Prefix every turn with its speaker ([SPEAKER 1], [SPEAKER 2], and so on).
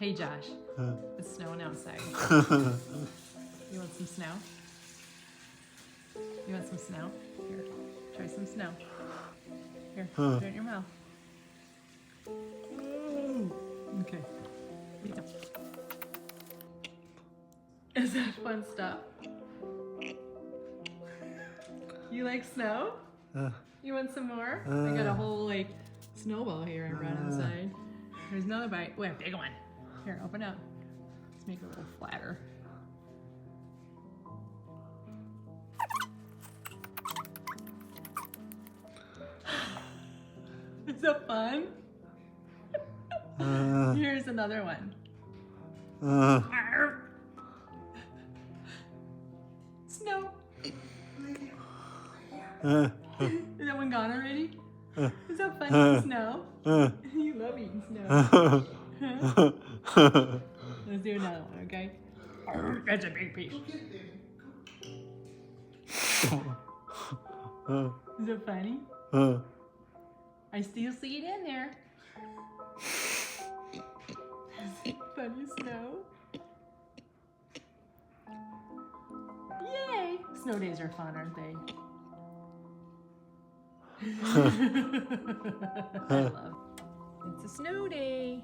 [SPEAKER 1] Hey Josh, it's snowing outside. You want some snow? You want some snow? Here, try some snow. Here, put it in your mouth. Okay. Is that fun stuff? You like snow? You want some more? I got a whole like snowball here I brought inside. There's another bite. Wait, a big one. Here, open up. Let's make it a little flatter. Is that fun? Here's another one. Snow. Is that one gone already? Is that fun? Snow? You love eating snow. Huh? Let's do another one, okay? That's a big piece. Is it funny? I still see it in there. Funny snow. Yay! Snow days are fun, aren't they? I love. It's a snow day.